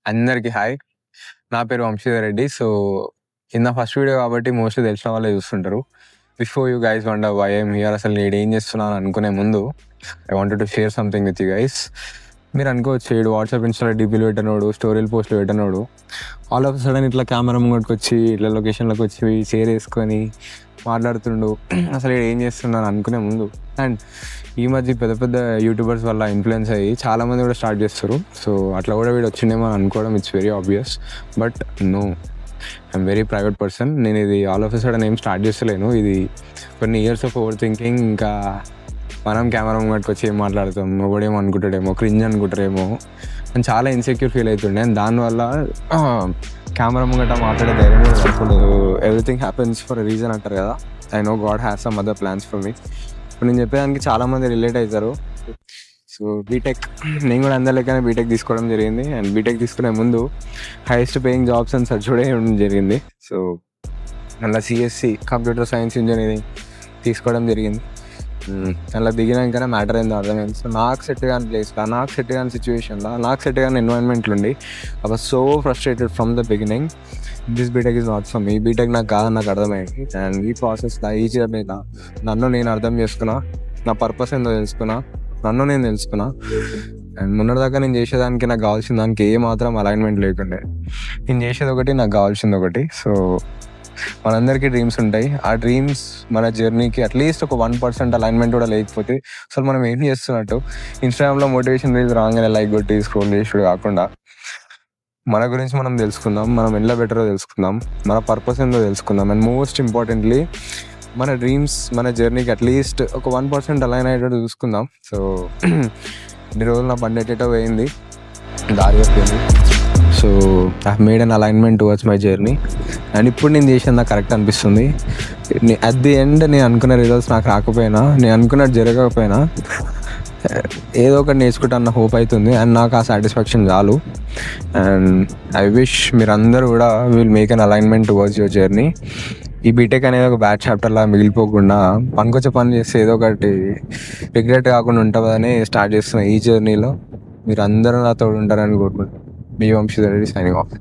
అందరికి హాయ్. నా పేరు వంశీధర్ రెడ్డి. సో, ఇది నా ఫస్ట్ వీడియో కాబట్టి మోస్ట్‌లీ తెలిసిన వాళ్ళే చూస్తుంటారు. Before you guys wonder why I'm here, అసలు నేనేం చేస్తున్నాను అనుకునే ముందు I wanted to share something with you guys. మీరు అనుకోవచ్చు, ఈడు వాట్సాప్, ఇన్‌స్టాలో డీపీలు పెట్టనోడు, స్టోరీలు పోస్టులు పెట్టనోడు ఆల్ ఆఫ్ సడన్ ఇట్లా కెమెరా ముంగటికి వచ్చి ఇట్లా లొకేషన్లోకి వచ్చి షేర్ వేసుకొని మాట్లాడుతుండు. అసలు ఈడు ఏం చేస్తున్నాను అనుకునే ముందు, అండ్ ఈ మధ్య పెద్ద పెద్ద యూట్యూబర్స్ వల్ల ఇన్ఫ్లుయెన్స్ అయ్యి చాలామంది కూడా స్టార్ట్ చేస్తారు. సో అట్లా కూడా వీడు వచ్చిండేమో అని అనుకోవడం it's very obvious. But no, I'm very private person. నేను ఇది ఆల్ ఆఫ్ సడన్ ఏం స్టార్ట్ చేస్తలేను. ఇది కొన్ని ఇయర్స్ ఆఫ్ ఓవర్ థింకింగ్. ఇంకా మనం కెమెరా ముంగటికి వచ్చి ఏం మాట్లాడతాం, ఎవడేమో అనుకుంటాడేమో, క్రింజ్ అనుకుంటారేమో అని చాలా ఇన్సెక్యూర్ ఫీల్ అవుతుండే. అండ్ దానివల్ల కెమెరా ముంగట మాట్లాడే ధైర్యం కూడా సరిపోలేదు. Everything happens for a reason అంటారు కదా. I know God has some other plans for me. ఇప్పుడు నేను చెప్పేదానికి చాలామంది రిలేట్ అవుతారు. సో బీటెక్, నేను కూడా అందరి లెక్కనే బీటెక్ తీసుకోవడం జరిగింది. అండ్ బీటెక్ తీసుకునే ముందు హైయెస్ట్ పేయింగ్ జాబ్స్ అని సర్చ్ కూడా చేయడం జరిగింది. సో మళ్ళీ సిఎస్సి కంప్యూటర్ సైన్స్ ఇంజనీరింగ్ తీసుకోవడం జరిగింది. అలా దిగినాకనే మ్యాటర్ ఏందో అర్థమైంది. సో నాకు సెట్ కాని ప్లేస్లో, నాకు సెట్ కాని సిచ్యువేషన్లో, నాకు సెట్ కాని ఎన్వైరన్మెంట్లో ఉండి I was so frustrated from the beginning. This BTech is not for me. BTech నాకు కాదని నాకు అర్థమైంది. అండ్ ఈ ప్రాసెస్లో, ఈ జర్నీలో నన్ను నేను అర్థం చేసుకున్నా, నా పర్పస్ ఏందో తెలుసుకున్నా, నన్ను నేను తెలుసుకున్నా. అండ్ మొన్నటిదాకా నేను చేసేదానికి, నాకు కావాల్సిన దానికి ఏ మాత్రం అలైన్మెంట్ లేకుండే. నేను చేసేది ఒకటి, నాకు కావాల్సింది ఒకటి. సో మనందరికీ డ్రీమ్స్ ఉంటాయి. ఆ డ్రీమ్స్ మన జర్నీకి అట్లీస్ట్ ఒక 1% అలైన్మెంట్ కూడా లేకపోతే అసలు మనం ఏం చేస్తున్నట్టు. ఇన్స్టాగ్రామ్లో మోటివేషన్ రీల్స్ రాగానే లైక్ కొట్టి స్క్రోల్ చేసుడు కాకుండా మన గురించి మనం తెలుసుకుందాం, మనం ఎలా బెటరో తెలుసుకుందాం, మన పర్పస్ ఏందో తెలుసుకుందాం. అండ్ మోస్ట్ ఇంపార్టెంట్లీ మన డ్రీమ్స్, మన జర్నీకి అట్లీస్ట్ ఒక 1% అలైన్ అయ్యేటట్టు చూసుకుందాం. సో ఇన్ని రోజులు నా బండి ఎట్టేటో పోయింది, దారి అయిపోయింది. So I made an alignment towards my journey. And ఇప్పుడు నేను చేసేది నాకు కరెక్ట్ అనిపిస్తుంది. అట్ ది ఎండ్ నేను అనుకున్న రిజల్ట్స్ నాకు రాకపోయినా, నేను అనుకున్నట్టు జరగకపోయినా ఏదో ఒకటి నేర్చుకుంటా అన్న హోప్ అవుతుంది. అండ్ నాకు ఆ సాటిస్ఫాక్షన్ చాలు. అండ్ ఐ విష్ మీరందరూ కూడా will make an alignment towards your journey. ఈ బీటెక్ అనేది ఒక బ్యాడ్ చాప్టర్లా మిగిలిపోకుండా పనికొచ్చే పని చేస్తే ఏదో ఒకటి రిగ్రెట్ కాకుండా ఉంటుందని స్టార్ట్ చేస్తున్న ఈ జర్నీలో మీరు అందరూ నాతో ఉంటారని కోరుకుంటున్నాను. మీ వంశీధర్ రెడ్డి సైనింగ్ ఆఫ్.